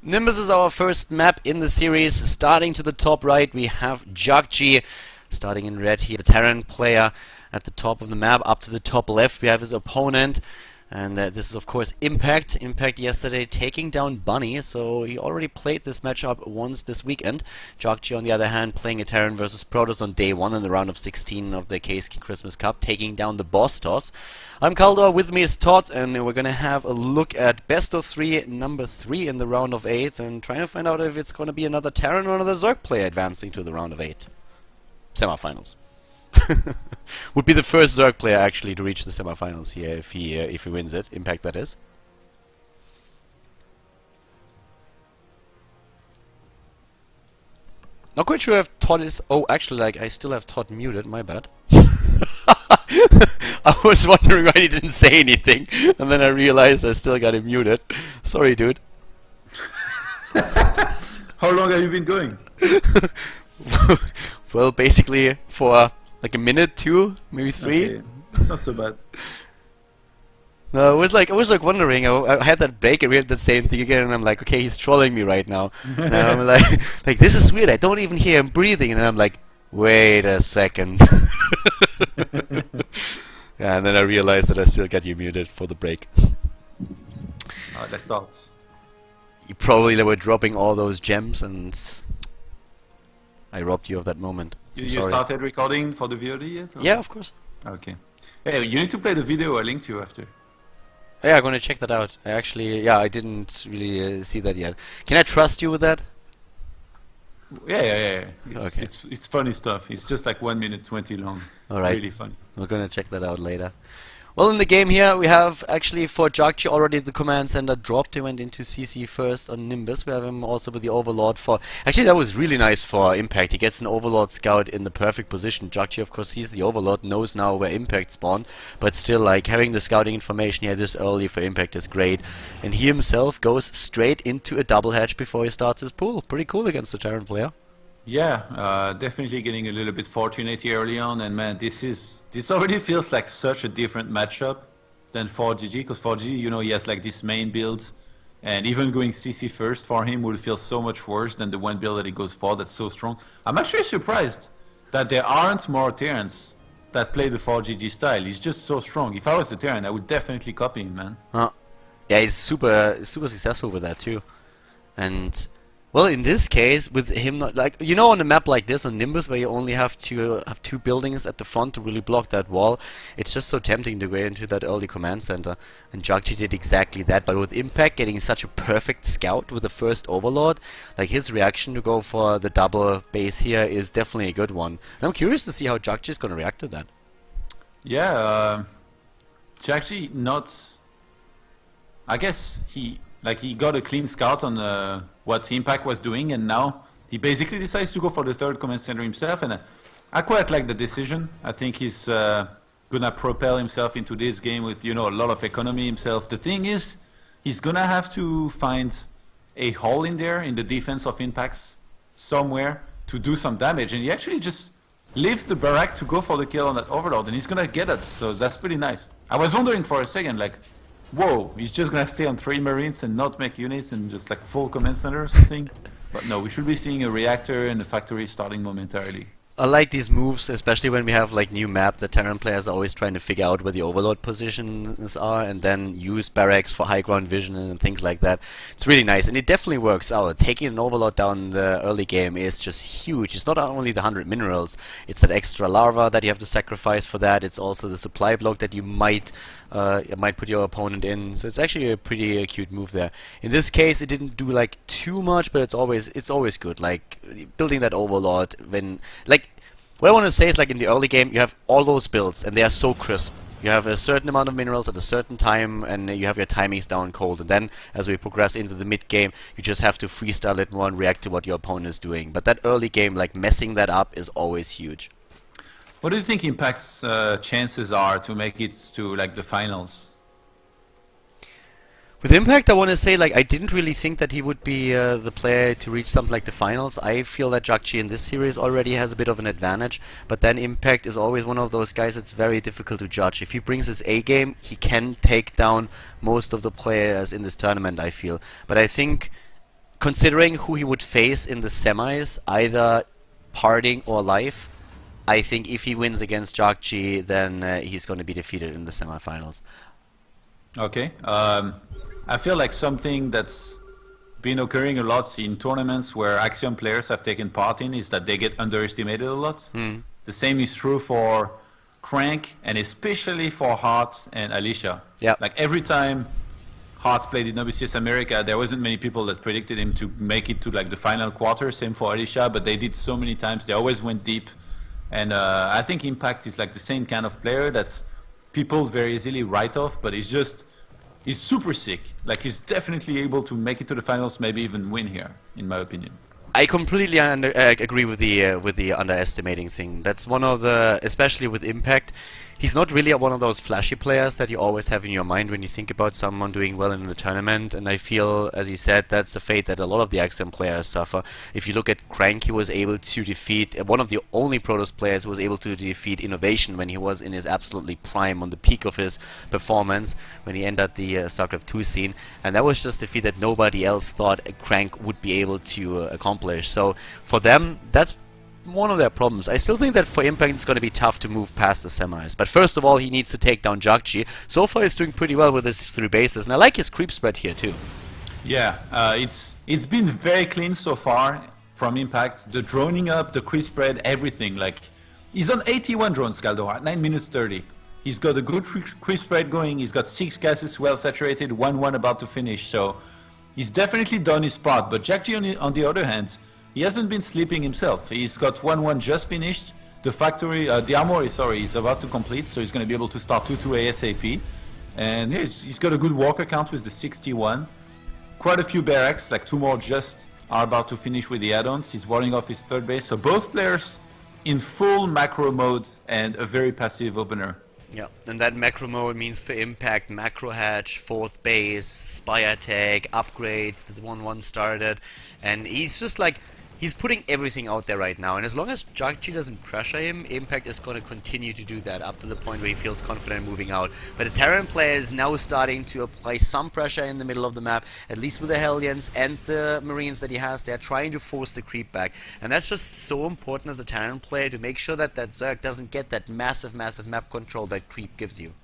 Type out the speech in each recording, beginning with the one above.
Nimbus is our first map in the series. Starting to the top right, we have JJakji. Starting in red here, the Terran player at the top of the map. Up to the top left, we have his opponent. And this is, of course, Impact. Impact yesterday taking down Bunny, so he already played this matchup once this weekend. JJakji, on the other hand, playing a Terran versus Protoss on day 1 in the round of 16 of the Caseking Christmas Cup, taking down the boss toss. I'm Kaldor, with me is Todd, and we're going to have a look at best of 3, number 3 in the round of 8, and trying to find out if it's going to be another Terran or another Zerg player advancing to the round of 8. Semifinals. Would be the first Zerg player actually to reach the semifinals here if he wins it. Impact, that is. Not quite sure if Todd is. Oh, actually, like I still have Todd muted. My bad. I was wondering why he didn't say anything, and then I realized I still got him muted. Sorry, dude. How long have you been going? Well, basically for like a minute, 2, maybe 3. Okay. It's not so bad. No, I was like wondering. I had that break and we had the same thing again, and I'm like, okay, he's trolling me right now. And I'm like this is weird. I don't even hear him breathing, and I'm like, wait a second. Yeah, and then I realized that I still got you muted for the break. Let's start. You probably were dropping all those gems, and I robbed you of that moment. You started recording for the VOD yet? Or? Yeah, of course. Okay. Hey, you need to play the video I linked you after. Yeah, I'm gonna check that out. I actually, yeah, I didn't really see that yet. Can I trust you with that? Yeah. Okay. It's funny stuff. It's just like 1 minute 20 long. Alright. Really fun. We're gonna check that out later. Well, in the game here, we have actually for JJakji already the command center dropped. He went into CC first on Nimbus. We have him also with the Overlord for... Actually, that was really nice for Impact. He gets an Overlord scout in the perfect position. JJakji, of course, sees the Overlord, knows now where Impact spawned. But still, like, having the scouting information here this early for Impact is great. And he himself goes straight into a double hatch before he starts his pool. Pretty cool against the Terran player. Yeah, definitely getting a little bit fortunate here early on, and man, this already feels like such a different matchup than 4GG, because 4GG, you know, he has like this main build, and even going CC first for him will feel so much worse than the one build that he goes for that's so strong. I'm actually surprised that there aren't more Terrans that play the 4GG style. He's just so strong. If I was a Terran, I would definitely copy him, man. Yeah, he's super successful with that too. And... well, in this case, with him not like, you know, on a map like this on Nimbus where you only have to have 2 buildings at the front to really block that wall, it's just so tempting to go into that early command center. And JJakji did exactly that, but with Impact getting such a perfect scout with the first Overlord, like his reaction to go for the double base here is definitely a good one. And I'm curious to see how JJakji is going to react to that. Yeah, JJakji not... I guess he got a clean scout on what Impact was doing, and now he basically decides to go for the third command center himself, and I quite like the decision. I think he's gonna propel himself into this game with, you know, a lot of economy himself. The thing is, he's gonna have to find a hole in there in the defense of Impacts somewhere to do some damage, and he actually just leaves the barrack to go for the kill on that Overlord, and he's gonna get it, so that's pretty nice. I was wondering for a second, like, whoa, he's just gonna stay on 3 Marines and not make units and just like full command center or something. But no, we should be seeing a reactor and a factory starting momentarily. I like these moves, especially when we have like new map. The Terran players are always trying to figure out where the Overlord positions are and then use barracks for high ground vision and things like that. It's really nice, and it definitely works out. Taking an Overlord down in the early game is just huge. It's not only the 100 minerals, it's that extra larva that you have to sacrifice for that. It's also the supply block that you might put your opponent in. So it's actually a pretty cute move there. In this case, it didn't do like too much, but it's always good. Like building that Overlord when like. What I want to say is, like, in the early game, you have all those builds, and they are so crisp. You have a certain amount of minerals at a certain time, and you have your timings down cold. And then, as we progress into the mid-game, you just have to freestyle it more and react to what your opponent is doing. But that early game, like, messing that up is always huge. What do you think Impact's chances are to make it to, like, the finals? With Impact, I want to say, like, I didn't really think that he would be the player to reach something like the finals. I feel that JJakji in this series already has a bit of an advantage, but then Impact is always one of those guys that's very difficult to judge. If he brings his A game, he can take down most of the players in this tournament, I feel. But I think considering who he would face in the semis, either parting or live, I think if he wins against JJakji, then he's going to be defeated in the semifinals. Okay. I feel like something that's been occurring a lot in tournaments where Axiom players have taken part in is that they get underestimated a lot. The same is true for Crank and especially for Hart and Alicia. Yeah. Like every time Hart played in WCS America, there wasn't many people that predicted him to make it to like the final quarter. Same for Alicia, but they did so many times. They always went deep. And I think Impact is like the same kind of player that's people very easily write off, but he's super sick. Like he's definitely able to make it to the finals, maybe even win here, in my opinion. I completely agree with the underestimating thing. That's one of the, especially with Impact, he's not really one of those flashy players that you always have in your mind when you think about someone doing well in the tournament. And I feel, as you said, that's the fate that a lot of the XM players suffer. If you look at Crank, he was able to defeat one of the only Protoss players who was able to defeat Innovation when he was in his absolutely prime, on the peak of his performance, when he entered the StarCraft 2 scene. And that was just a feat that nobody else thought Crank would be able to accomplish. So for them, that's one of their problems. I still think that for Impact it's going to be tough to move past the semis. But first of all, he needs to take down JJakji. So far he's doing pretty well with his 3 bases, and I like his creep spread here too. Yeah, it's been very clean so far from Impact. The droning up, the creep spread, everything. Like he's on 81 drones, Galdor, at 9 minutes 30. He's got a good creep spread going. He's got 6 gases well saturated, 1-1 about to finish. So he's definitely done his part. But JJakji, on the other hand, he hasn't been sleeping himself. He's got 1-1 just finished. The factory, the armory, sorry, is about to complete, so he's going to be able to start 2-2 ASAP. And yeah, he's got a good walker count with the 61. Quite a few barracks, like 2 more just are about to finish with the add-ons. He's warding off his 3rd base, so both players in full macro mode and a very passive opener. Yeah, and that macro mode means for Impact, macro hatch, 4th base, spy attack, upgrades, the 1-1 started, and he's just like, he's putting everything out there right now, and as long as JJakji doesn't pressure him, Impact is going to continue to do that up to the point where he feels confident moving out. But the Terran player is now starting to apply some pressure in the middle of the map, at least with the Hellions and the Marines that he has. They're trying to force the creep back, and that's just so important as a Terran player to make sure that that Zerg doesn't get that massive map control that creep gives you.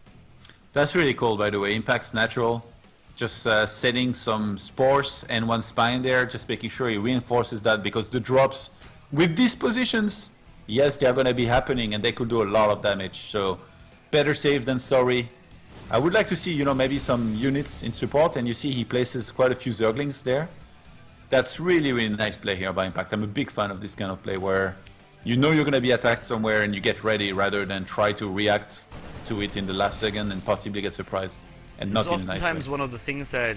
That's really cool, by the way. Impact's natural. Just setting some spores and 1 spy in there, just making sure he reinforces that, because the drops with these positions, yes, they are going to be happening and they could do a lot of damage. So better safe than sorry. I would like to see, you know, maybe some units in support, and you see he places quite a few Zerglings there. That's really, really nice play here by Impact. I'm a big fan of this kind of play where you know you're going to be attacked somewhere and you get ready rather than try to react to it in the last second and possibly get surprised. And not it's in a nice oftentimes way. one of the things that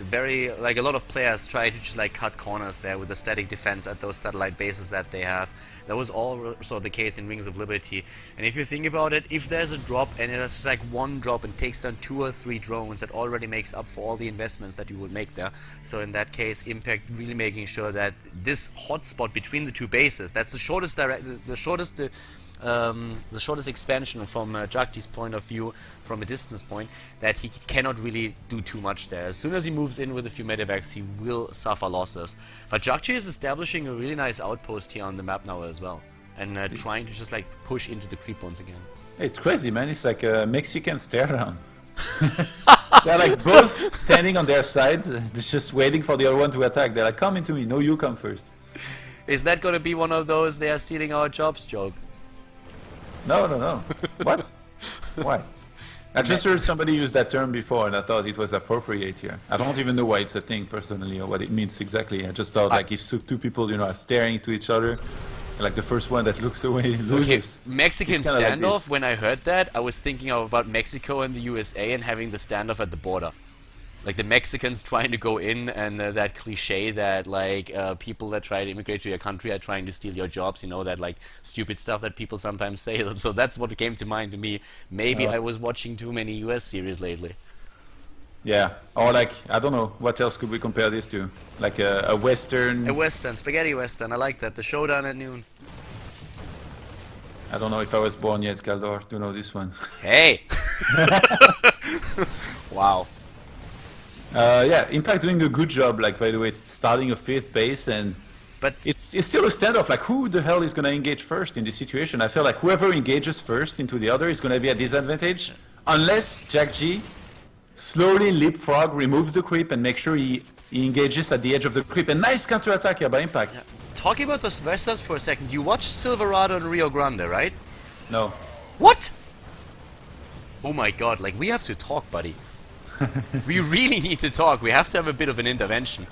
like a lot of players try to just like cut corners there with the static defense at those satellite bases that they have. That was also the case in Rings of Liberty. And if you think about it, if there's a drop and it's just like 1 drop and takes down 2 or 3 drones, that already makes up for all the investments that you would make there. So in that case, Impact really making sure that this hotspot between the 2 bases, that's the shortest expansion from JJakji's point of view, from a distance point, that he cannot really do too much there. As soon as he moves in with a few medevacs, he will suffer losses. But JJakji is establishing a really nice outpost here on the map now as well, and trying to just like push into the creep once again. It's crazy, man. It's like a Mexican stare down. They're like both standing on their sides, just waiting for the other one to attack. They're like, come into me, no, you come first. Is that gonna be one of those "they are stealing our jobs" joke? No. What? Why? I just heard somebody use that term before, and I thought it was appropriate here. I don't even know why it's a thing personally, or what it means exactly. I just thought like if 2 people, you know, are staring to each other, like the first one that looks away loses. Okay, Mexican It's kinda like standoff, this. when I heard that, I was thinking about Mexico and the USA and having the standoff at the border. Like the Mexicans trying to go in, and that cliche that like people that try to immigrate to your country are trying to steal your jobs, you know, that like stupid stuff that people sometimes say. So that's what came to mind to me. Maybe I was watching too many US series lately. Yeah, or like, I don't know, what else could we compare this to? Like a Western... A Western, spaghetti Western, I like that. The showdown at noon. I don't know if I was born yet, Galdor, to know this one. Hey! Wow. Yeah, Impact doing a good job. Like, by the way, it's starting a 5th base, and But it's still a standoff. Like, who the hell is going to engage first in this situation? I feel like whoever engages first into the other is going to be at disadvantage, unless JJakji slowly leapfrog, removes the creep, and make sure he engages at the edge of the creep. And nice counterattack here by Impact. yeah. Talking about those Vestas for a second, you watched Silverado and Rio Grande, right? No. What? Oh my god, like, we have to talk, buddy. We really need to talk. We have to have a bit of an intervention.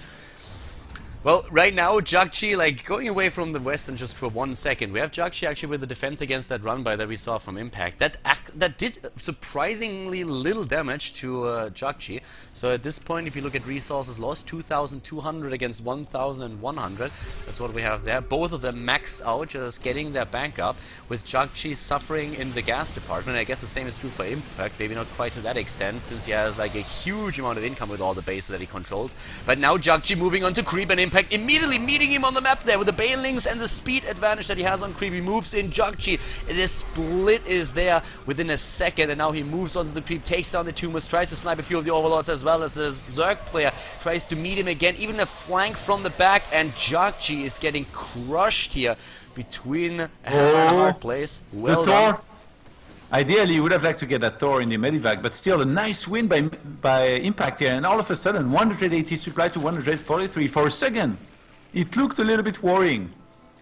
Well, right now, JJakji, like, going away from the Western just for 1 second, we have JJakji actually with the defense against that run by that we saw from Impact. That did surprisingly little damage to JJakji. So at this point, if you look at resources lost, 2,200 against 1,100. That's what we have there. Both of them maxed out, just getting their bank up, with JJakji suffering in the gas department. I guess the same is true for Impact, maybe not quite to that extent, since he has like a huge amount of income with all the bases that he controls. But now JJakji moving on to creep, and Impact immediately meeting him on the map there with the Banelings and the speed advantage that he has on creep. He moves in JJakji. The split is there within a second, and now he moves onto the creep, takes down the Tumors, tries to snipe a few of the Overlords as well as the Zerg player tries to meet him again. Even a flank from the back, and JJakji is getting crushed here between a hammer and a hard place. Well the done. Thor. Ideally, you would have liked to get that Thor in the Medivac, but still a nice win by Impact here. And all of a sudden, 180 supply to 143 for a second. It looked a little bit worrying.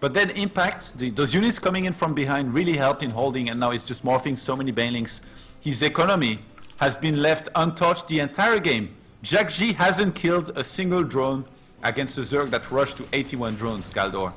But then Impact, those units coming in from behind really helped in holding, and now he's just morphing so many Banelings. His economy has been left untouched the entire game. JJakji hasn't killed a single drone against a Zerg that rushed to 81 drones, Galdor,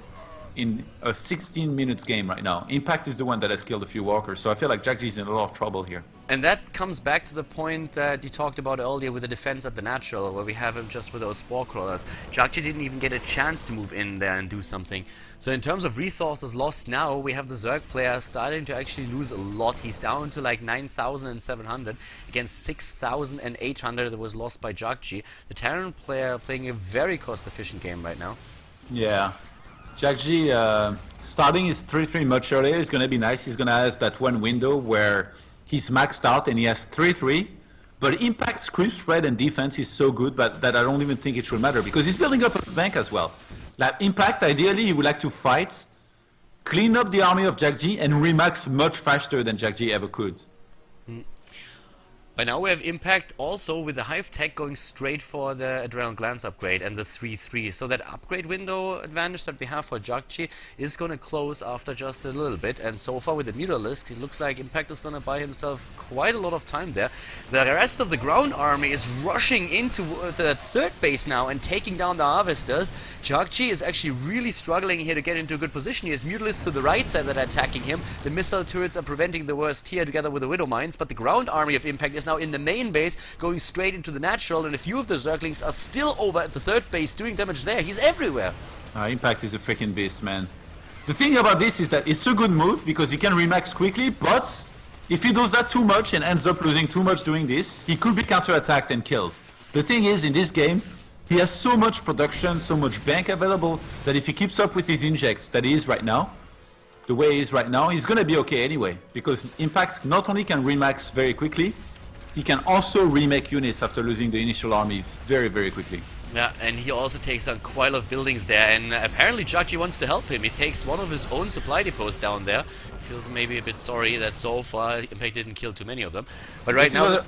in a 16 minutes game right now. Impact is the one that has killed a few walkers, so I feel like JJakji is in a lot of trouble here. And that comes back to the point that you talked about earlier with the defense at the natural, where we have him just with those spore crawlers. JJakji didn't even get a chance to move in there and do something. So in terms of resources lost now, we have the Zerg player starting to actually lose a lot. He's down to like 9,700 against 6,800 that was lost by JJakji. The Terran player playing a very cost-efficient game right now. Yeah. JJakji starting his 3-3 much earlier is going to be nice. He's going to have that one window where he's maxed out and he has 3-3. But Impact's creep spread and defense is so good that I don't even think it should matter, because he's building up a bank as well. Like Impact, ideally, he would like to fight, clean up the army of JJakji, and remax much faster than JJakji ever could. By now we have Impact also with the Hive Tech going straight for the Adrenal Glance upgrade and the 3-3. So that upgrade window advantage that we have for JJakji is going to close after just a little bit. And so far with the Mutalisk, it looks like Impact is going to buy himself quite a lot of time there. The rest of the ground army is rushing into the third base now and taking down the Harvesters. JJakji is actually really struggling here to get into a good position. He has Mutalisks to the right side that are attacking him. The missile turrets are preventing the worst here together with the Widow Mines, but the ground army of Impact is now in the main base, going straight into the natural, and a few of the Zerglings are still over at the third base doing damage there. He's everywhere. Impact is a freaking beast, man. The thing about this is that it's a good move because he can remax quickly, but if he does that too much and ends up losing too much doing this, he could be counterattacked and killed. The thing is, in this game, he has so much production, so much bank available, that if he keeps up with his injects that he is right now, the way he is right now, he's gonna be okay anyway, because Impact not only can remax very quickly, he can also remake units after losing the initial army very, very quickly. Yeah, and he also takes down quite a lot of buildings there, and apparently JJakji wants to help him. He takes one of his own supply depots down there. Feels maybe a bit sorry that so far Impact didn't kill too many of them. But right now...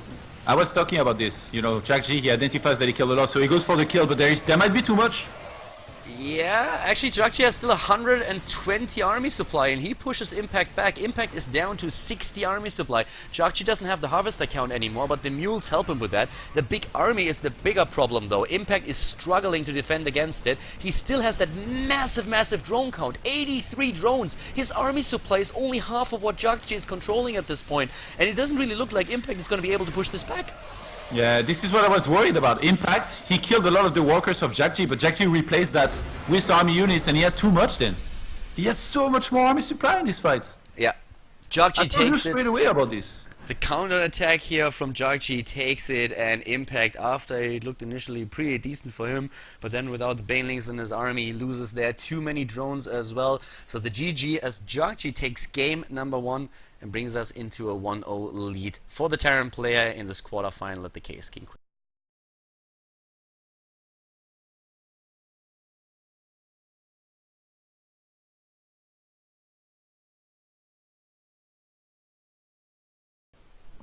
I was talking about this, you know, JJakji, he identifies that he killed a lot, so he goes for the kill, but there might be too much. Yeah, actually JJakji has still 120 army supply, and he pushes Impact back. Impact is down to 60 army supply. JJakji doesn't have the harvester count anymore, but the mules help him with that. The big army is the bigger problem though. Impact is struggling to defend against it. He still has that massive drone count, 83 drones. His army supply is only half of what JJakji is controlling at this point, and it doesn't really look like Impact is going to be able to push this back. Yeah, this is what I was worried about. Impact, he killed a lot of the workers of JJakji, but JJakji replaced that with army units, and he had too much then. He had so much more army supply in these fights. Yeah. JJakji takes it. Straight away about this. The counter-attack here from JJakji takes it, and Impact, after it looked initially pretty decent for him, but then without the Banelings in his army, he loses there too many drones as well. So the GG as JJakji takes game number 1 and brings us into a 1-0 lead for the Terran player in this quarterfinal at the Caseking.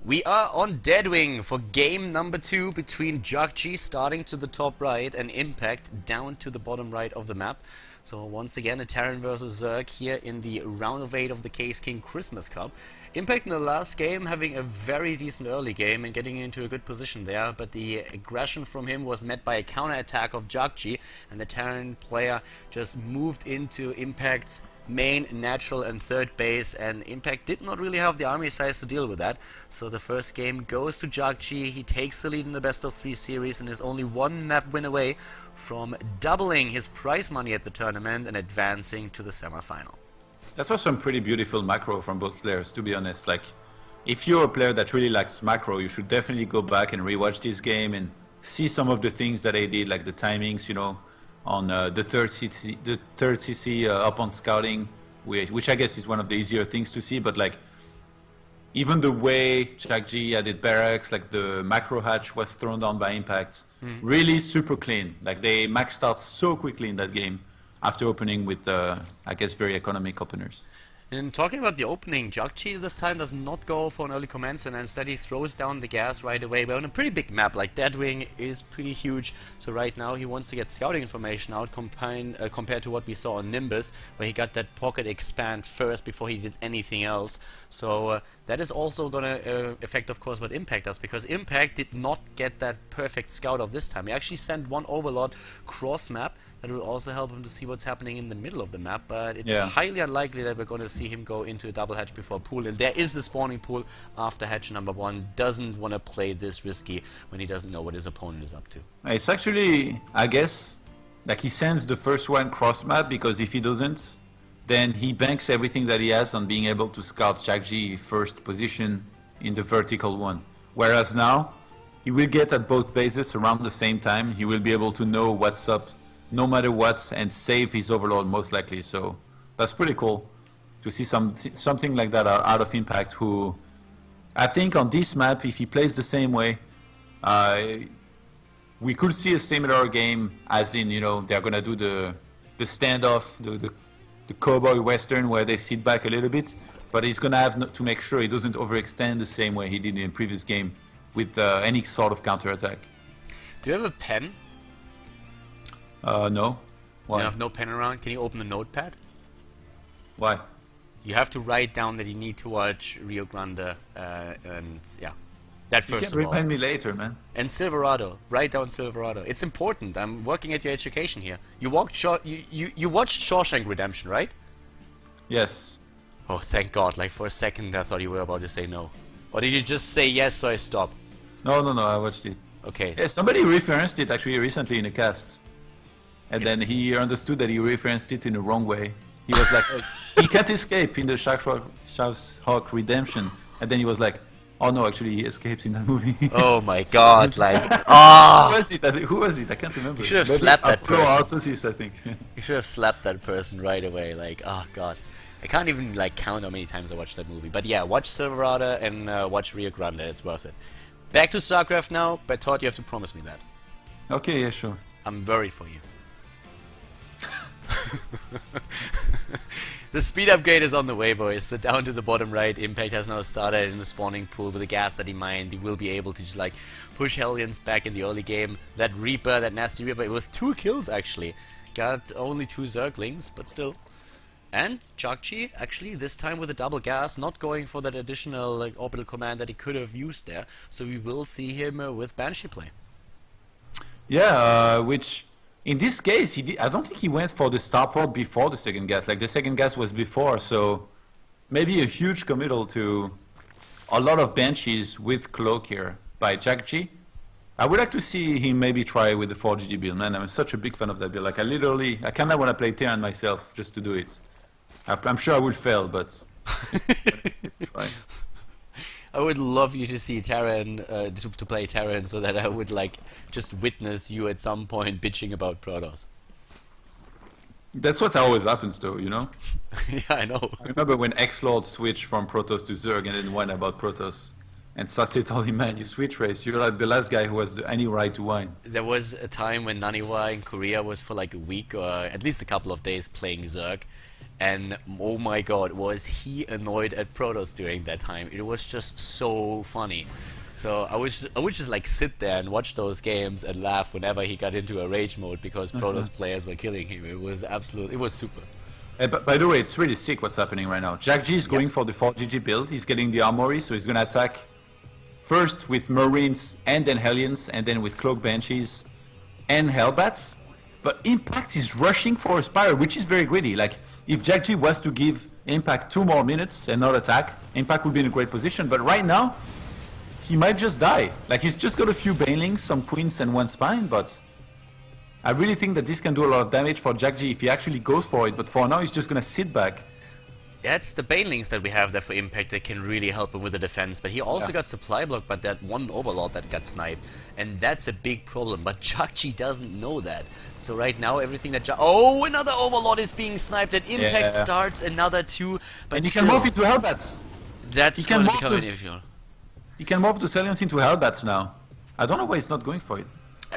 We are on Deadwing for game number 2 between JJakji starting to the top right and Impact down to the bottom right of the map. So once again a Terran versus Zerg here in the round of 8 of the Caseking Christmas Cup. Impact in the last game having a very decent early game and getting into a good position there, but the aggression from him was met by a counter-attack of JJakji, and the Terran player just moved into Impact's main, natural and third base, and Impact did not really have the army size to deal with that. So the first game goes to JJakji. He takes the lead in the best of 3 series and is only one map win away from doubling his prize money at the tournament and advancing to the semi-final. That was some pretty beautiful macro from both players, to be honest. Like, if you're a player that really likes macro, you should definitely go back and rewatch this game and see some of the things that they did, like the timings, you know, on the third CC up on scouting, which I guess is one of the easier things to see. But like, even the way JJakji added barracks, like the macro hatch was thrown down by Impact, really super clean. Like they maxed out so quickly in that game after opening with, I guess, very economic openers. And talking about the opening, JJakji this time does not go for an early command center, instead he throws down the gas right away. But on a pretty big map, like Deadwing is pretty huge, so right now he wants to get scouting information out compared to what we saw on Nimbus, where he got that pocket expand first before he did anything else. So that is also going to affect, of course, what Impact does, because Impact did not get that perfect scout of this time. He actually sent one overlord cross-map. That will also help him to see what's happening in the middle of the map, but it's highly unlikely that we're going to see him go into a double hatch before pool. And there is the spawning pool after hatch number 1. Doesn't want to play this risky when he doesn't know what his opponent is up to. It's actually, I guess, like he sends the first one cross map, because if he doesn't, then he banks everything that he has on being able to scout JJakji first position in the vertical one. Whereas now, he will get at both bases around the same time. He will be able to know what's up no matter what and save his overlord most likely. So that's pretty cool to see something like that out of Impact, who I think on this map, if he plays the same way, we could see a similar game, as in, you know, they're gonna do the standoff, the cowboy western where they sit back a little bit, but he's gonna have to make sure he doesn't overextend the same way he did in the previous game with any sort of counter attack. Do you have a pen? No. Why? You have no pen around? Can you open the notepad? Why? You have to write down that you need to watch Rio Grande, and yeah, that first of all. You can remind me later, man. And Silverado. Write down Silverado. It's important. I'm working at your education here. You watched Shawshank Redemption, right? Yes. Oh, thank God. Like, for a second I thought you were about to say no. Or did you just say yes so I stop? No, I watched it. Okay. Yeah, somebody referenced it actually recently in a cast. And then he understood that he referenced it in the wrong way. He was like, he can't escape in the Shawshank Redemption. And then he was like, oh no, actually he escapes in that movie. Oh my God, like, ah! Who was it? I can't remember. You should have slapped that person. Autosis, I think. You should have slapped that person right away, like, oh God. I can't even, like, count how many times I watched that movie. But yeah, watch Silverado and watch Rio Grande, it's worth it. Back to StarCraft now, but Todd, you have to promise me that. Okay, yeah, sure. I'm worried for you. The speed upgrade is on the way, boys. So down to the bottom right, Impact has now started in the spawning pool with the gas that he mined. He will be able to just like push Hellions back in the early game. That Reaper, that nasty Reaper, with 2 kills actually. Got only 2 Zerglings, but still. And JJakji, actually, this time with a double gas, not going for that additional like orbital command that he could have used there. So we will see him with Banshee play. Yeah, which... in this case, I don't think he went for the starport before the second gas. Like, the second gas was before, so maybe a huge committal to a lot of Banshees with Cloak here by JJakji. I would like to see him maybe try with the 4GG build, man. I'm such a big fan of that build. Like, I kind of want to play Terran myself just to do it. I'm sure I will fail, but try. I would love you to see Terran, to play Terran, so that I would like just witness you at some point bitching about Protoss. That's what always happens, though, you know? Yeah, I know. I remember when X-Lord switched from Protoss to Zerg and then whined about Protoss. And Sassi told him, man, you switch race, you're like the last guy who has any right to whine. There was a time when Naniwa in Korea was for like a week or at least a couple of days playing Zerg. And oh my god, was he annoyed at Protoss during that time. It was just so funny. So I would just like sit there and watch those games and laugh whenever he got into a rage mode because Protoss players were killing him. It was super. But by the way, it's really sick what's happening right now. JJakji is going for the 4GG build. He's getting the armory, so he's going to attack first with Marines and then Hellions, and then with Cloak Banshees and Hellbats. But Impact is rushing for a Spire, which is very greedy. Like, if JJakji was to give Impact 2 more minutes and not attack, Impact would be in a great position. But right now, he might just die. Like, he's just got a few Banelings, some Queens, and one Spine, but I really think that this can do a lot of damage for JJakji if he actually goes for it. But for now, he's just gonna sit back. That's the Banelings that we have there for Impact that can really help him with the defense, but he also got supply blocked by that one Overlord that got sniped, and that's a big problem, but JJakji doesn't know that. So right now everything that oh, another Overlord is being sniped, and Impact starts another 2, but and he can morph into Hellbats. That's going to become an issue. He can morph the Salients into Hellbats now. I don't know why he's not going for it.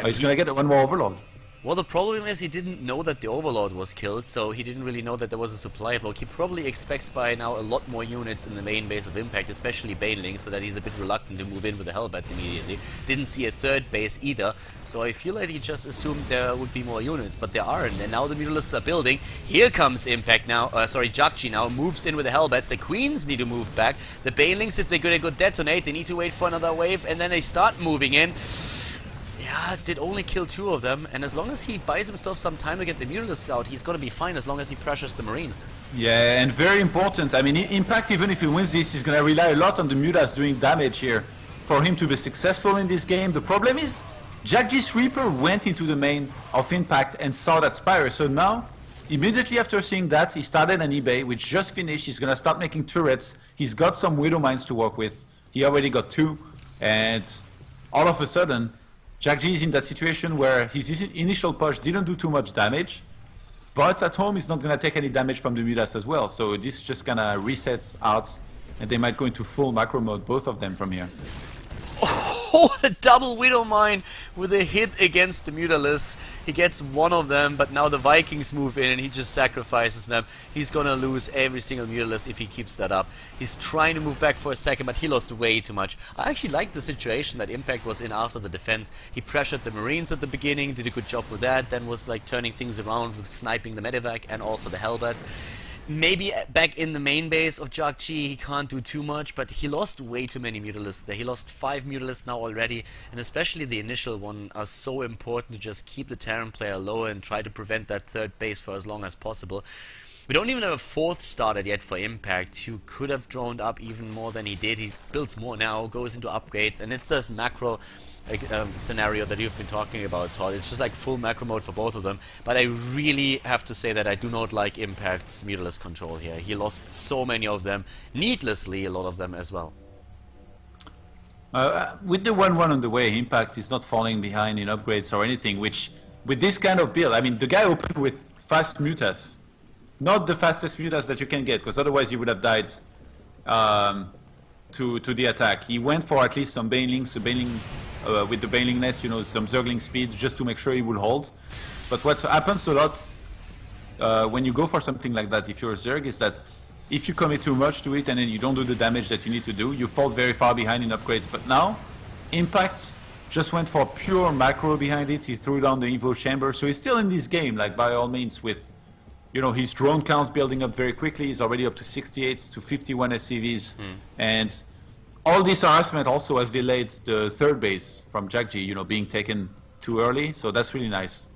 He's gonna get one more Overlord. Well, the problem is he didn't know that the Overlord was killed, so he didn't really know that there was a supply block. He probably expects by now a lot more units in the main base of Impact, especially Banelings, so that he's a bit reluctant to move in with the Hellbats immediately. Didn't see a third base either, so I feel like he just assumed there would be more units, but there aren't, and now the Mutalisks are building. Here comes Impact now, JJakji now, moves in with the Hellbats. The Queens need to move back. The Banelings, if they're gonna go detonate, they need to wait for another wave, and then they start moving in. Yeah, did only kill 2 of them, and as long as he buys himself some time to get the Mutalisks out, he's gonna be fine as long as he pressures the Marines. Yeah, and very important. I mean, Impact, even if he wins this, he's gonna rely a lot on the Mutas doing damage here for him to be successful in this game. The problem is, JJakji's Reaper went into the main of Impact and saw that Spire, so now, immediately after seeing that, he started an eBay, which just finished. He's gonna start making turrets. He's got some Widow Mines to work with. He already got 2, and all of a sudden, JJakji is in that situation where his initial push didn't do too much damage, but at home he's not going to take any damage from the Mutas as well, so this just kind of resets out, and they might go into full macro mode, both of them from here. Oh, the double Widow Mine with a hit against the Mutalisks. He gets one of them, but now the Vikings move in and he just sacrifices them. He's gonna lose every single Mutalisk if he keeps that up. He's trying to move back for a second, but he lost way too much. I actually like the situation that Impact was in after the defense. He pressured the Marines at the beginning, did a good job with that, then was like turning things around with sniping the Medivac and also the Hellbats. Maybe back in the main base of JJakji he can't do too much, but he lost way too many Mutalisks there. He lost 5 Mutalisks now already, and especially the initial one are so important to just keep the Terran player low and try to prevent that third base for as long as possible. We don't even have a 4th started yet for Impact, who could have droned up even more than he did. He builds more now, goes into upgrades, and it's this macro scenario that you've been talking about, Todd. It's just like full macro mode for both of them, but I really have to say that I do not like Impact's Mutalisk control here. He lost so many of them, needlessly a lot of them as well. With the 1-1 on the way, Impact is not falling behind in upgrades or anything, which, with this kind of build, I mean, the guy opened with fast Mutas. Not the fastest Mutas that you can get, because otherwise he would have died to the attack. He went for at least some Banelings, with the Baneling Nest, you know, some Zergling speed, just to make sure he will hold. But what happens a lot when you go for something like that, if you're a Zerg, is that if you commit too much to it and then you don't do the damage that you need to do, you fall very far behind in upgrades. But now, Impact just went for pure macro behind it. He threw down the Evo Chamber, so he's still in this game, like, by all means, with, you know, his drone count building up very quickly. He's already up to 68 to 51 SCVs, and all this harassment also has delayed the third base from JJakji, you know, being taken too early. So that's really nice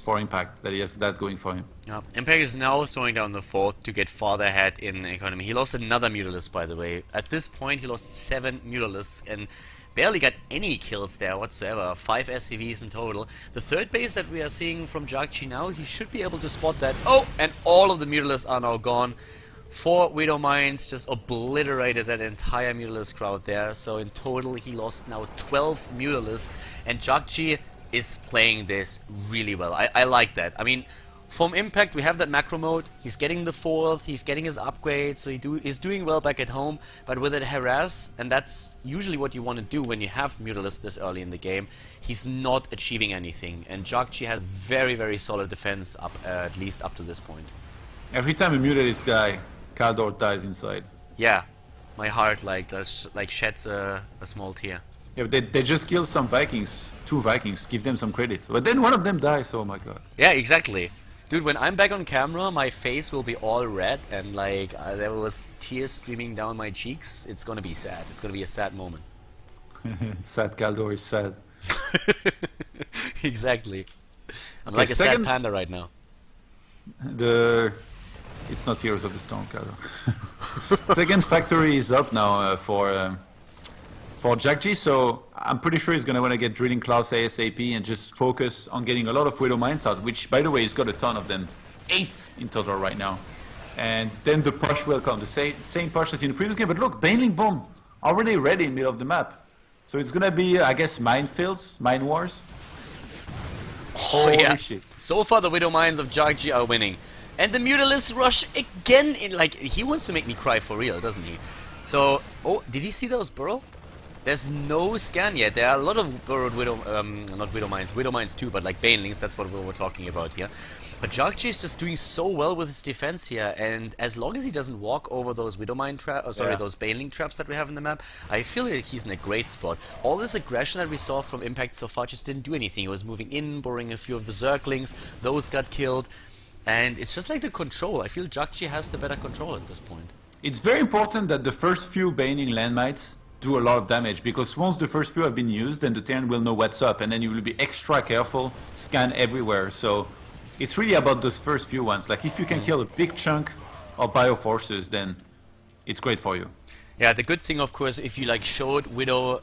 for Impact that he has that going for him. Yeah. Impact is now throwing down the 4th to get farther ahead in economy. He lost another Mutalisk, by the way. At this point, he lost 7 Mutalisks and barely got any kills there whatsoever. 5 SCVs in total. The third base that we are seeing from JJakji now, he should be able to spot that. Oh, and all of the Mutalisks are now gone. 4 Widow Mines just obliterated that entire Mutalisk crowd there. So in total he lost now 12 Mutalisks, and JJakji is playing this really well. I like that. I mean, from Impact we have that macro mode. He's getting the 4th, he's getting his upgrade, so he's doing well back at home. But with it harass, and that's usually what you want to do when you have Mutalisks this early in the game, he's not achieving anything. And JJakji had very, very solid defense up at least up to this point. Every time a Mutalisc guy, Kaldor dies inside. Yeah, my heart like does like sheds a small tear. Yeah, but they just killed some Vikings, 2 Vikings, give them some credit. But then one of them dies, oh my god. Yeah, exactly. Dude, when I'm back on camera, my face will be all red and like there was tears streaming down my cheeks. It's gonna be sad. It's gonna be a sad moment. Sad Kaldor is sad. Exactly. I'm Okay, like a sad second- panda right now. It's not Heroes of the Storm, Kaldor. Second factory is up now for JJakji, so I'm pretty sure he's going to want to get Drilling Claws ASAP and just focus on getting a lot of Widow Mines out, which, by the way, he's got a ton of them. 8 in total right now. And then the push will come, the same push as in the previous game. But look, Baneling Bomb already ready in the middle of the map. So it's going to be, I guess, minefields, mine wars. Oh, Holy yes. shit. So far the Widow Mines of JJakji are winning. And the Mutalisc rush again in like he wants to make me cry for real, doesn't he? So did he see those burrow? There's no scan yet. There are a lot of burrowed Widow not Widow Mines too, but like Banelings, that's what we were talking about here. But JJakji is just doing so well with his defense here, and as long as he doesn't walk over those Widow Mine those Baneling traps that we have in the map, I feel like he's in a great spot. All this aggression that we saw from Impact so far just didn't do anything. He was moving in, burrowing a few of the Zerglings, those got killed, and it's just like the control. I feel JJakji has the better control at this point. It's very important that the first few Baning landmines do a lot of damage, because once the first few have been used, then the Terran will know what's up, and then you will be extra careful, scan everywhere. So it's really about those first few ones. Like if you can kill a big chunk of bioforces, then it's great for you. Yeah, the good thing, of course, if you like showed Widow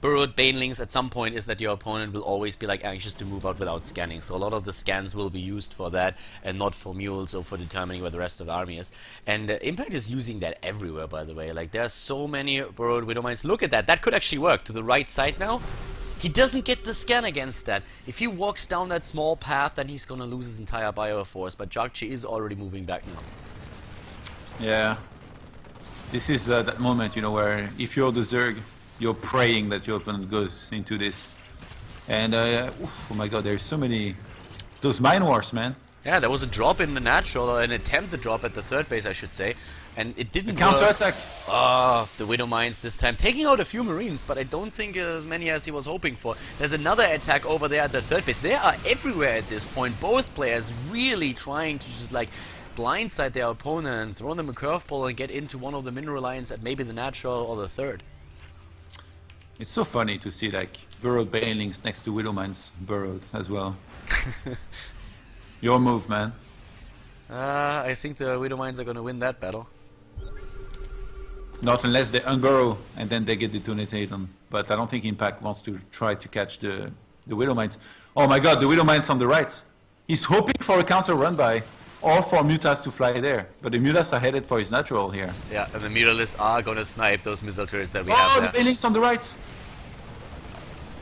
burrowed Banelings at some point, is that your opponent will always be like anxious to move out without scanning. So a lot of the scans will be used for that and not for mules or for determining where the rest of the army is. And Impact is using that everywhere, by the way. Like there are so many burrowed Widow Mines. Look at that. That could actually work to the right side now. He doesn't get the scan against that. If he walks down that small path, then he's gonna lose his entire bioforce. But JJakji is already moving back now. Yeah. This is that moment, you know, where if you're the Zerg, you're praying that your opponent goes into this. And, oh my god, there's so many... Those mine wars, man. Yeah, there was a drop in the natural, or an attempted drop at the third base, I should say. And it didn't Counter-attack. the Widow Mines this time. Taking out a few Marines, but I don't think as many as he was hoping for. There's another attack over there at the third base. They are everywhere at this point. Both players really trying to just, like, blindside their opponent and throw them a curveball and get into one of the mineral lines at maybe the natural or the third. It's so funny to see, like, burrowed Banelings next to Widow Mines burrowed as well. Your move, man. I think the Widow Mines are going to win that battle. Not unless they unburrow and then they get detonated on. But I don't think Impact wants to try to catch the Widow Mines. Oh my god, the Widow Mines on the right. He's hoping for a counter run by, or for Mutas to fly there. But the Mutas are headed for his natural here. Yeah, and the Mutaliscs are going to snipe those missile turrets that we Oh, have the there. Banelings on the right.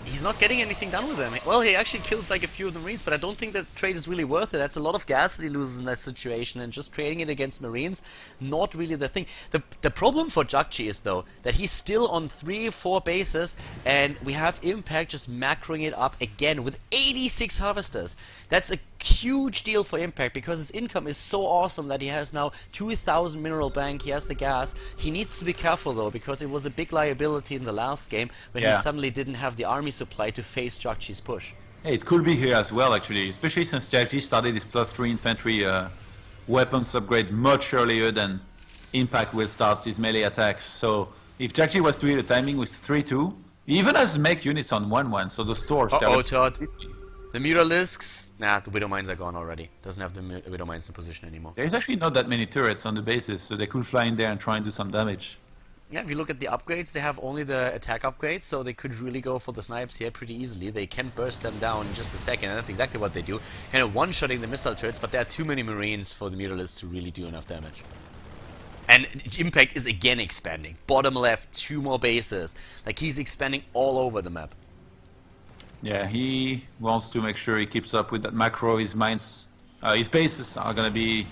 He's not getting anything done with them. Well, he actually kills like a few of the Marines, but I don't think that trade is really worth it. That's a lot of gas that he loses in that situation, and just trading it against Marines, not really the thing. The problem for JJakji is, though, that he's still on 3-4 bases, and we have Impact just macroing it up again with 86 harvesters. That's a huge deal for Impact, because his income is so awesome that he has now 2,000 mineral bank, he has the gas. He needs to be careful, though, because it was a big liability in the last game when he suddenly didn't have the army supply to face JJakji's push. Hey, it could be here as well, actually, especially since JJakji started his +3 infantry weapons upgrade much earlier than Impact will start his melee attacks. So if JJakji was to hit a timing with 3-2, he even has mech units on 1-1, so the stores... Uh-oh, Todd. The Mutaliscs... Nah, the Widow Mines are gone already. Doesn't have the Widow Mines in position anymore. There's actually not that many turrets on the bases, so they could fly in there and try and do some damage. Yeah, if you look at the upgrades, they have only the attack upgrades, so they could really go for the snipes here pretty easily. They can burst them down in just a second, and that's exactly what they do. Kind of one-shotting the missile turrets, but there are too many Marines for the Mutaliscs to really do enough damage. And Impact is again expanding. Bottom left, 2 more bases. Like, he's expanding all over the map. Yeah, he wants to make sure he keeps up with that macro. His mines, his bases are gonna be,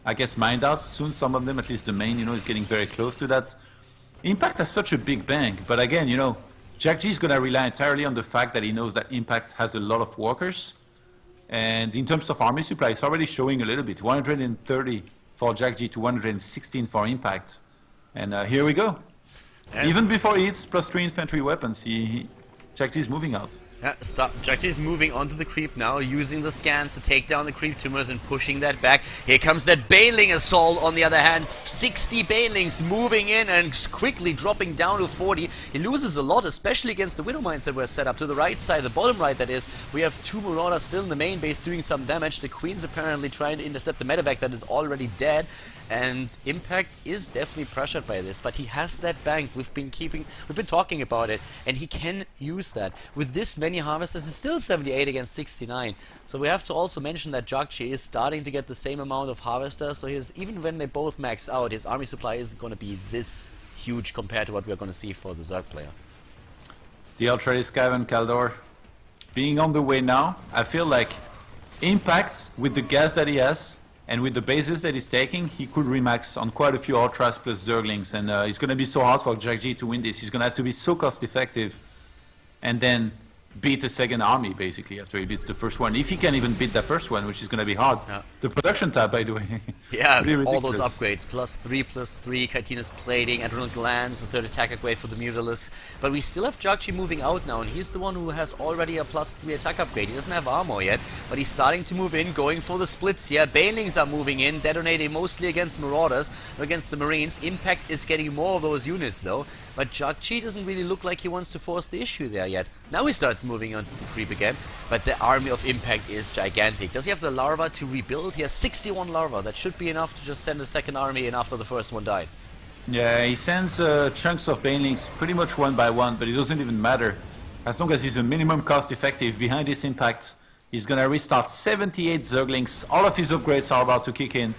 I guess, mined out soon. Some of them, at least the main, you know, is getting very close to that. Impact has such a big bank, but again, you know, JJakji is gonna rely entirely on the fact that he knows that Impact has a lot of workers, and in terms of army supply, it's already showing a little bit. 130 for JJakji to 116 for Impact. And here we go. Yes. Even before he hits +3 infantry weapons, JJakji is moving out. Yeah, JJakji is moving onto the creep now, using the scans to take down the creep tumors and pushing that back. Here comes that Baneling assault on the other hand. 60 Banelings moving in and quickly dropping down to 40. He loses a lot, especially against the Widow Mines that were set up to the right side, the bottom right that is. We have 2 Marauders still in the main base doing some damage. The Queen's apparently trying to intercept the medevac that is already dead. And Impact is definitely pressured by this, but he has that bank. We've been talking about it, and he can use that. With this many harvesters, it's still 78 against 69. So we have to also mention that JJakji is starting to get the same amount of harvesters, so even when they both max out, his army supply isn't going to be this huge compared to what we're going to see for the Zerg player. The Ultra Scaven Kaldor being on the way now. I feel like Impact, with the gas that he has, and with the bases that he's taking, he could remax on quite a few Ultras plus Zerglings, and it's going to be so hard for JJakji to win this. He's going to have to be so cost effective, and then beat the second army basically after he beats the first one. If he can even beat the first one, which is going to be hard. Yeah. The production tab, by the way. Yeah, all those upgrades. +3/+3, Chitinous Plating, Adrenal Glands, a 3rd attack upgrade for the Mutalisks. But we still have JJakji moving out now, and he's the one who has already a +3 attack upgrade. He doesn't have armor yet, but he's starting to move in, going for the splits here. Banelings are moving in, detonating mostly against Marauders, or against the Marines. Impact is getting more of those units though, but JJakji doesn't really look like he wants to force the issue there yet. Now he starts moving on to the creep again, but the army of Impact is gigantic. Does he have the larva to rebuild? He has 61 larva. That should be enough to just send a second army in after the first one died. Yeah, he sends chunks of Banelings pretty much one by one, but it doesn't even matter. As long as he's a minimum cost effective behind this Impact, he's gonna restart 78 Zerglings. All of his upgrades are about to kick in,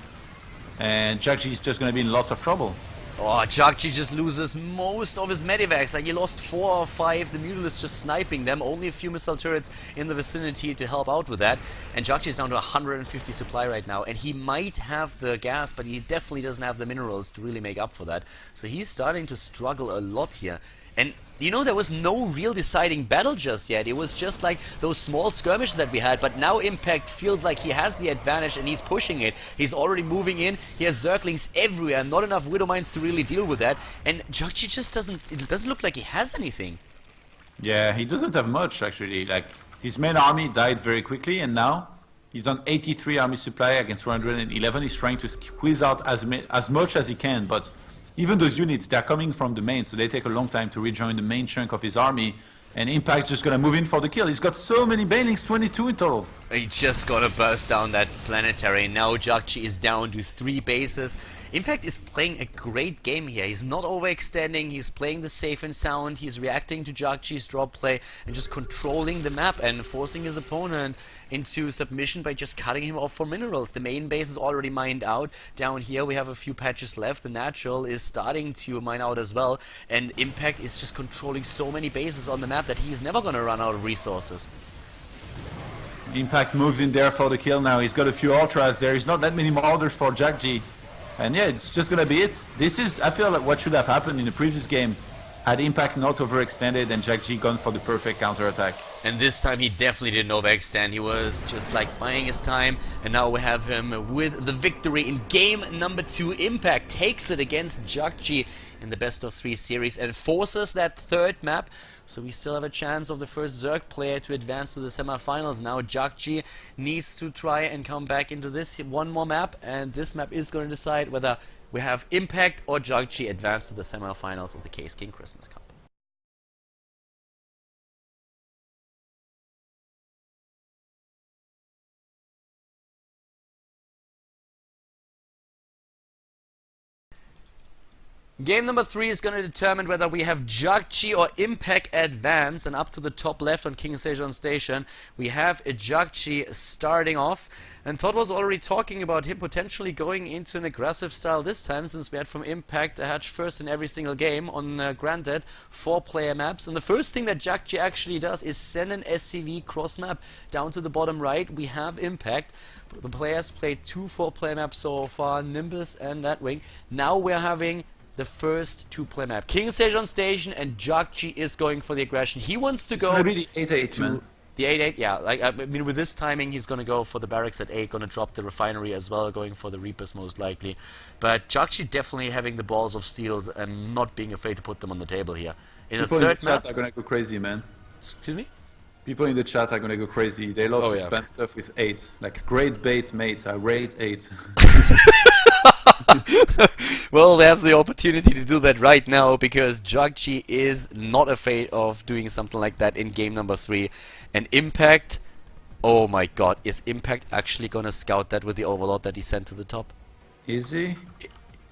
and JJakji is just gonna be in lots of trouble. Oh, JJakji just loses most of his medivacs. Like, he lost 4 or 5. The Mutalisks just sniping them. Only a few missile turrets in the vicinity to help out with that. And JJakji is down to 150 supply right now. And he might have the gas, but he definitely doesn't have the minerals to really make up for that. So he's starting to struggle a lot here. And you know, there was no real deciding battle just yet. It was just like those small skirmishes that we had, but now Impact feels like he has the advantage and he's pushing it. He's already moving in. He has Zerglings everywhere, not enough Widow Mines to really deal with that. And JJakji just doesn't look like he has anything. Yeah, he doesn't have much actually. Like, his main army died very quickly, and now he's on 83 army supply against 111. He's trying to squeeze out as much as he can, but even those units, they're coming from the main, so they take a long time to rejoin the main chunk of his army. And Impact's just gonna move in for the kill. He's got so many Banelings, 22 in total. He just gonna burst down that planetary. Now JJakji is down to 3 bases. Impact is playing a great game here. He's not overextending, he's playing the safe and sound, he's reacting to JJakji's drop play and just controlling the map and forcing his opponent into submission by just cutting him off for minerals. The main base is already mined out. Down here we have a few patches left. The natural is starting to mine out as well, and Impact is just controlling so many bases on the map that he is never gonna run out of resources. Impact moves in there for the kill now. He's got a few ultras there. He's not that many marauders for JJakji. And yeah, it's just gonna be it. This is, I feel like, what should have happened in the previous game had Impact not overextended and JJakji gone for the perfect counterattack. And this time he definitely didn't overextend. He was just like buying his time, and now we have him with the victory in game number 2. Impact takes it against JJakji in the best of 3 series and forces that 3rd map. So we still have a chance of the first Zerg player to advance to the semifinals. Now JJakji needs to try and come back into this one more map, and this map is going to decide whether we have Impact or JJakji advance to the semifinals of the Caseking Christmas Cup. Game number 3 is going to determine whether we have JJakji or Impact advance, and up to the top left on King Sejong Station we have a JJakji starting off, and Todd was already talking about him potentially going into an aggressive style this time, since we had from Impact a hatch first in every single game on granted 4-player maps. And the first thing that JJakji actually does is send an SCV cross map down to the bottom right. We have Impact. The players played 2 4-player maps so far, Nimbus and Nightwing. Now we're having the first 2-player map. King Sejong Station, and JJakji is going for the aggression. He wants to go It's gonna be the 8-8, man. The 8-8, yeah. Like I mean, with this timing, he's gonna go for the barracks at 8, gonna drop the refinery as well, going for the Reapers most likely. But JJakji definitely having the balls of steels and not being afraid to put them on the table here. In People the in the third map, chat are gonna go crazy, man. excuse me. People in the chat are gonna go crazy. They love to spam stuff with 8. Like, great bait, mate. I rate 8. Well, they have the opportunity to do that right now because JJakji is not afraid of doing something like that in game number 3. And Impact, oh my god, is Impact actually gonna scout that with the Overlord that he sent to the top? Is he?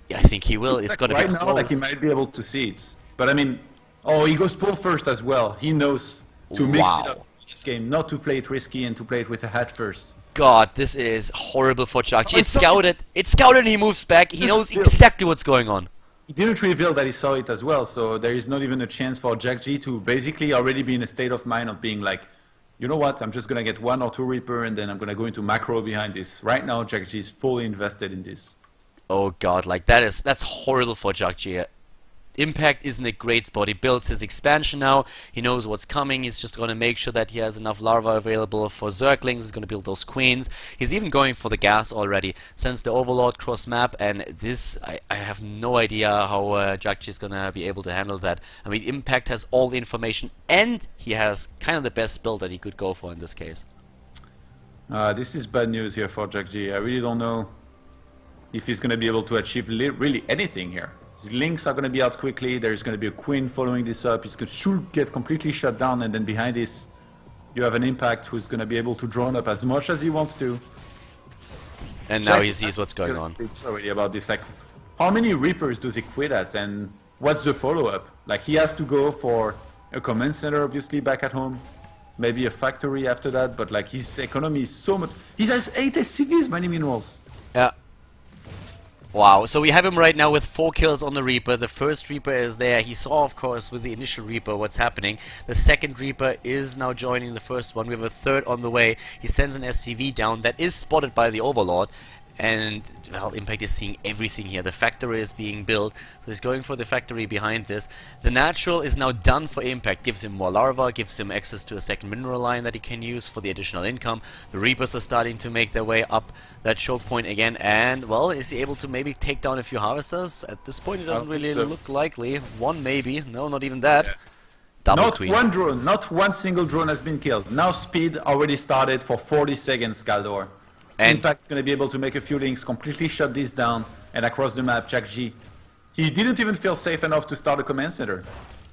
Yeah, I think he will. It's like gonna right be now, close. like he might be able to see it. But I mean, oh, he goes pull first as well. He knows to mix it up in this game, not to play it risky and to play it with a hat first. God, this is horrible for JJakji. Oh, It's scouted. It's scouted and he moves back. He knows exactly what's going on. He didn't reveal that he saw it as well, so there is not even a chance for JJakji to basically already be in a state of mind of being like, you know what, I'm just going to get 1 or 2 Reaper and then I'm going to go into macro behind this. Right now, JJakji is fully invested in this. Oh god, like that's horrible for JJakji. Impact is in a great spot. He builds his expansion now. He knows what's coming. He's just going to make sure that he has enough larva available for Zerglings. He's going to build those queens. He's even going for the gas already. Sends the Overlord cross map, and this I have no idea how JJakji is going to be able to handle that. I mean, Impact has all the information, and he has kind of the best build that he could go for in this case. This is bad news here for JJakji. I really don't know if he's going to be able to achieve really anything here. His links are going to be out quickly. There's going to be a queen following this up. He's going to should get completely shut down, and then behind this, you have an Impact who's going to be able to drone up as much as he wants to. And now he sees what's going on. Already about this, like, how many Reapers does he quit at, and what's the follow-up? Like, he has to go for a command center, obviously, back at home. Maybe a factory after that, but like his economy is so much. He has 8 SCVs, many minerals. Yeah. Wow, so we have him right now with 4 kills on the Reaper. The first Reaper is there. He saw, of course, with the initial Reaper what's happening. The second Reaper is now joining the first one. We have a third on the way. He sends an SCV down that is spotted by the Overlord. And, well, Impact is seeing everything here. The factory is being built. So he's going for the factory behind this. The natural is now done for Impact. Gives him more larva, gives him access to a second mineral line that he can use for the additional income. The Reapers are starting to make their way up that choke point again. And, well, is he able to maybe take down a few harvesters? At this point, it doesn't really look likely. One maybe. No, not even that. Yeah. Double not queen. one drone, not one single drone has been killed. Now speed already started for 40 seconds, Galdor. And Impact's going to be able to make a few links, completely shut this down, and across the map, JJakji. He didn't even feel safe enough to start a command center.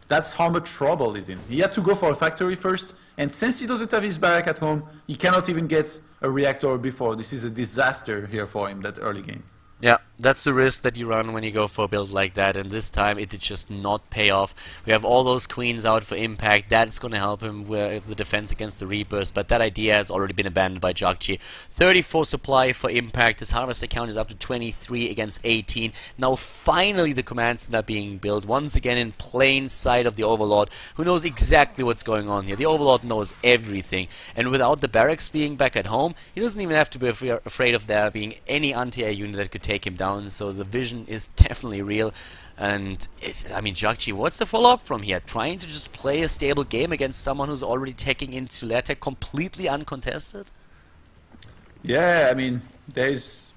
That's how much trouble he's in. He had to go for a factory first, and since he doesn't have his barrack at home, he cannot even get a reactor before. This is a disaster here for him, that early game. yeah, that's the risk that you run when you go for a build like that, and this time it did just not pay off. We have all those queens out for Impact. That's going to help him with the defense against the Reapers, but that idea has already been abandoned by JJakji. 34 supply for Impact. His harvest account is up to 23 against 18. Now finally the command center being built, once again in plain sight of the Overlord, who knows exactly what's going on here. The Overlord knows everything, and without the barracks being back at home, he doesn't even have to be afraid of there being any anti-air unit that could take him down, so the vision is definitely real. And I mean, JJakji, what's the follow-up from here? Trying to just play a stable game against someone who's already taking into lair tech completely uncontested? Yeah, I mean, there's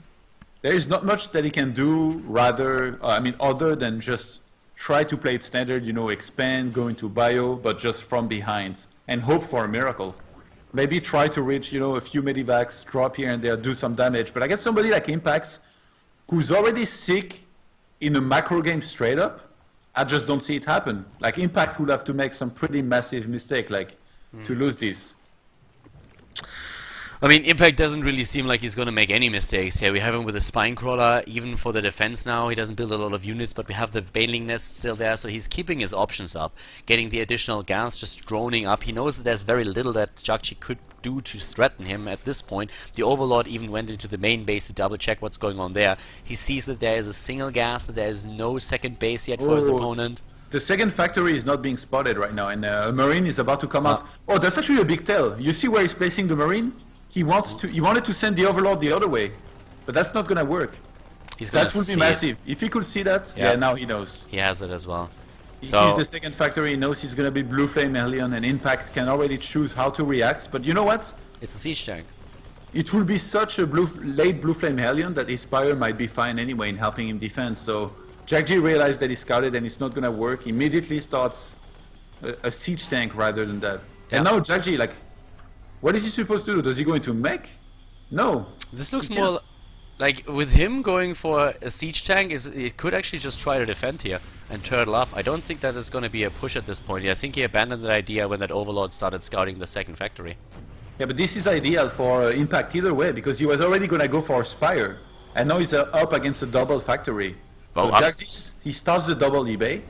not much that he can do other than just try to play it standard, you know, expand, go into bio, but just from behind, and hope for a miracle. Maybe try to reach, you know, a few medivacs, drop here and there, do some damage. But I guess somebody like Impact, who's already sick in a macro game straight up, I just don't see it happen. Like, Impact would have to make some pretty massive mistake, like, to lose this. I mean, Impact doesn't really seem like he's going to make any mistakes here. We have him with a Spinecrawler, even for the defense now. He doesn't build a lot of units, but we have the Baneling Nest still there, so he's keeping his options up. Getting the additional gas, just droning up. He knows that there's very little that JJakji could do to threaten him at this point. The Overlord even went into the main base to double check what's going on there. He sees that there is a single gas, that there is no second base yet for his opponent. The second factory is not being spotted right now, and a Marine is about to come out. Oh, that's actually a big tell. You see where he's placing the Marine? He wanted to send the Overlord the other way, but that's not gonna work. That would be massive. If he could see that, yeah, now he knows. He has it as well. He So sees the second factory, he knows he's gonna be Blue Flame Hellion, and Impact can already choose how to react. But you know what? it's a siege tank. It will be such a late Blue Flame Hellion that his Spire might be fine anyway in helping him defend. So JJakji realized that he scouted and it's not gonna work. Immediately starts a siege tank rather than that. Yeah. And now JJakji, like, what is he supposed to do? Does he go into mech? No. This looks He more can't. like with him going for a siege tank. It could actually just try to defend here and turtle up. I don't think that is going to be a push at this point. I think he abandoned that idea when that Overlord started scouting the second factory. Yeah, but this is ideal for Impact either way because he was already gonna go for a Spire, and now he's up against a double factory. Well, So JJakji, he starts the double eBay.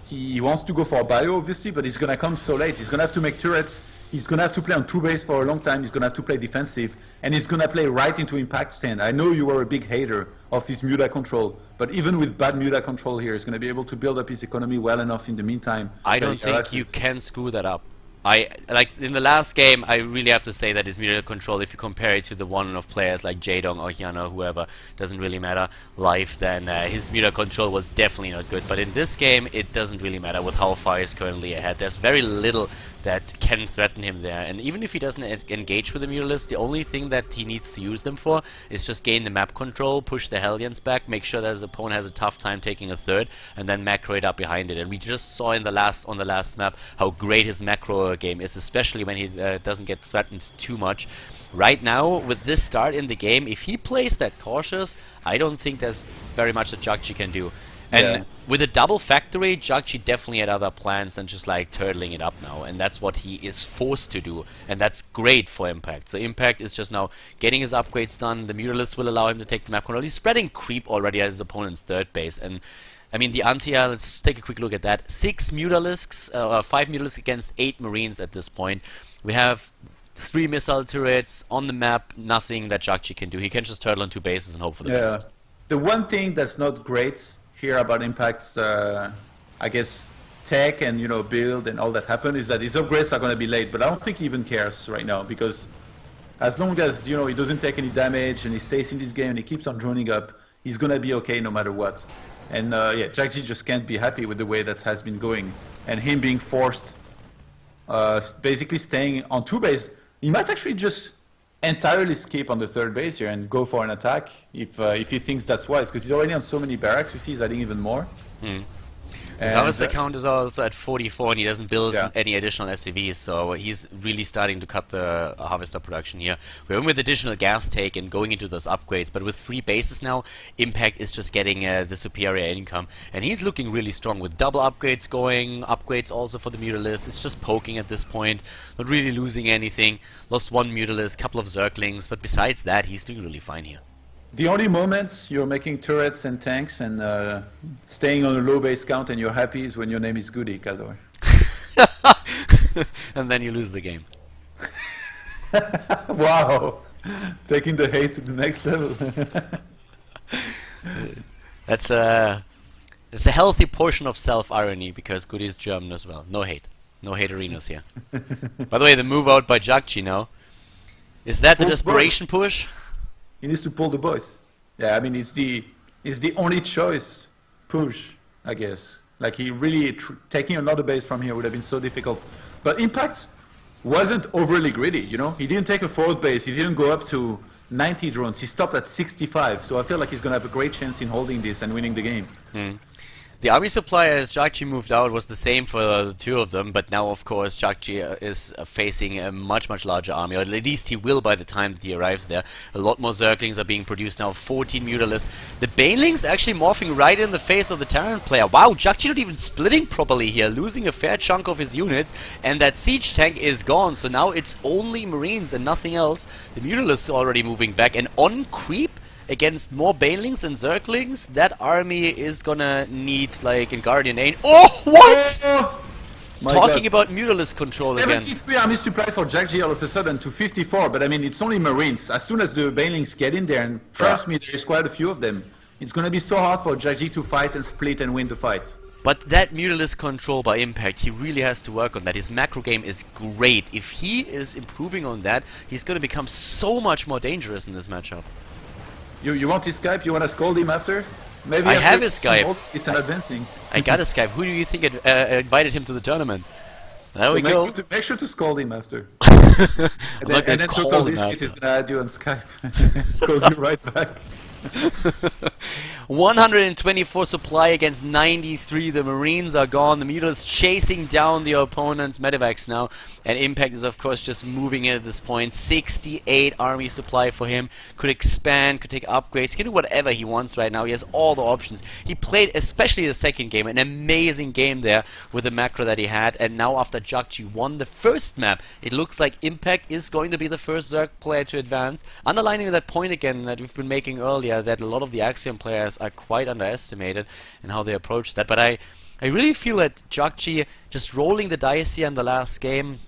He wants to go for bio obviously, but he's gonna come so late. He's gonna have to make turrets. He's gonna have to play on 2 base for a long time. He's gonna have to play defensive, and he's gonna play right into Impact stand. I know you were a big hater of his Muda control, but even with bad Muda control here, he's gonna be able to build up his economy well enough in the meantime. I that don't he think you harasses. can screw that up. Like in the last game, I really have to say that his meter control, if you compare it to the one of players like Jadong or Hyana or whoever, doesn't really matter live, then his meter control was definitely not good. But in this game, it doesn't really matter with how far he's currently ahead. There's very little that can threaten him there. And even if he doesn't engage with the Mutalisk, the only thing that he needs to use them for is just gain the map control, push the Hellions back, make sure that his opponent has a tough time taking a third, and then macro it up behind it. And we just saw on the last map how great his macro game is, especially when he doesn't get threatened too much. Right now, with this start in the game, if he plays that cautious, I don't think there's very much that JJakji can do. And Yeah. with a double factory, JJakji definitely had other plans than just like turtling it up now, and that's what he is forced to do, and that's great for Impact. So Impact is just now getting his upgrades done. The Mutalisk will allow him to take the map control. He's spreading creep already at his opponent's third base, and I mean the Antia. Let's take a quick look at that. 6 Mutalisks, 5 Mutalisks against 8 Marines at this point. We have 3 missile turrets on the map. Nothing that JJakji can do. He can just turtle on 2 bases and hope for the best. The one thing that's not great here about Impact's, I guess, tech and build and all that happened is that his upgrades are going to be late. But I don't think he even cares right now because as long as he doesn't take any damage and he stays in this game and he keeps on droning up, he's going to be okay no matter what. And yeah, JJakji just can't be happy with the way that has been going and him being forced, basically staying on 2 base. He might actually just entirely skip on the 3rd base here and go for an attack if he thinks that's wise, because he's already on so many barracks. You see he's adding even more. His harvester count is also at 44 and he doesn't build Yeah. any additional SCVs, so he's really starting to cut the harvester production here. We're in with additional gas take and going into those upgrades, but with 3 bases now, Impact is just getting the superior income, and he's looking really strong with double upgrades going, upgrades also for the Mutalisk. It's just poking at this point, not really losing anything. Lost 1 Mutalisk, couple of Zerglings, but besides that, he's doing really fine here. The only moments you're making turrets and tanks and staying on a low base count and you're happy is when your name is Goody, Kaldor. And then you lose the game. Wow! Taking the hate to the next level. That's a healthy portion of self-irony, because Goody is German as well. No hate. No haterinos here. By the way, the move out by JJakji now. Is that the Pull desperation boys. push? He needs to pull the boys. Yeah, I mean it's the only choice push, I guess. Like he really taking another base from here would have been so difficult. But Impact wasn't overly greedy, He didn't take a 4th base. He didn't go up to 90 drones. He stopped at 65. So I feel like he's gonna have a great chance in holding this and winning the game. The army supply as JJakji moved out was the same for the 2 of them, but now of course JJakji is facing a much larger army, or at least he will by the time that he arrives there. A lot more Zerglings are being produced now, 14 Mutalisks. The Banelings actually morphing right in the face of the Terran player. Wow, JJakji not even splitting properly here, losing a fair chunk of his units, and that siege tank is gone, so now it's only Marines and nothing else. The Mutalisks are already moving back, and on creep against more Banelings and Zerglings, that army is gonna need, like, in Guardian Aid. Oh, what?! My Talking God. about Mutalisk control again. 73 army supply for JJakji all of a sudden to 54, but I mean it's only Marines. As soon as the Banelings get in there, and trust me, there's quite a few of them, it's gonna be so hard for JJakji to fight and split and win the fight. But that Mutalisk control by Impact, he really has to work on that. His macro game is great. If he is improving on that, he's gonna become so much more dangerous in this matchup. You want his Skype? You wanna scold him after? Maybe I after have his Skype. He's advancing. I got a Skype. Who do you think invited him to the tournament? There we go. Make sure to scold him after. I'm not and gonna then call Total him Biscuit after. is gonna add you on Skype. Scold you right back. 124 supply against 93. The Marines are gone. The Mutals chasing down the opponent's medevacs now. And Impact is, of course, just moving in at this point. 68 army supply for him. Could expand, could take upgrades. He can do whatever he wants right now. He has all the options. He played, especially the second game, an amazing game there with the macro that he had. And now after JJakji won the first map, it looks like Impact is going to be the first Zerg player to advance. Underlining that point again that we've been making earlier, that a lot of the Axiom players are quite underestimated in how they approach that. But I really feel that JJakji just rolling the dice here in the last game,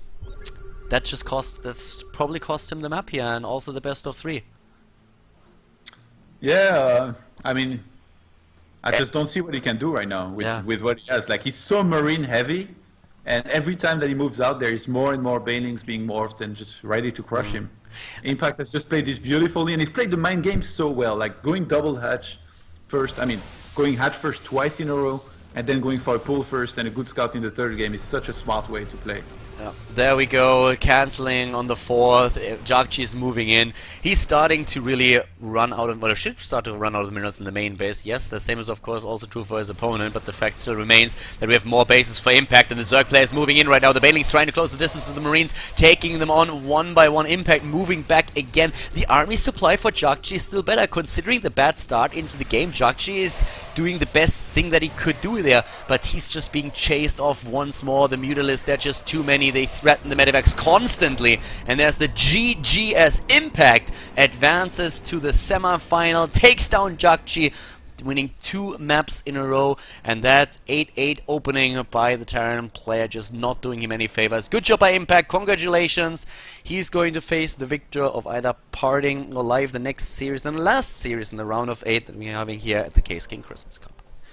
that's probably cost him the map here and also the best of 3. Yeah, I mean, I just don't see what he can do right now with what he has. Like, he's so Marine heavy, and every time that he moves out there is more and more Banelings being morphed and just ready to crush him. Impact has just played this beautifully, and he's played the mind game so well. Like, going double hatch first, I mean, going hatch first twice in a row, and then going for a pull first and a good scout in the third game is such a smart way to play. There we go, cancelling on the 4th. JJakji is moving in. He's starting to really run out of, well, should start to run out of the minerals in the main base. Yes, the same is of course also true for his opponent, but the fact still remains that we have more bases for Impact, and the Zerg players moving in right now. The Banelings trying to close the distance to the Marines, taking them on one by one. Impact moving back again. The army supply for JJakji is still better, considering the bad start into the game. JJakji is doing the best thing that he could do there, but he's just being chased off once more. The Mutalists, they're just too many. They threaten the medevacs constantly, and there's the GG as Impact advances to the semi-final, takes down JJakji, winning 2 maps in a row, and that 8-8 opening by the Terran player just not doing him any favors. Good job by Impact, congratulations. He's going to face the victor of either parting or live the next series, then the last series in the round of 8 that we're having here at the Caseking Christmas Cup.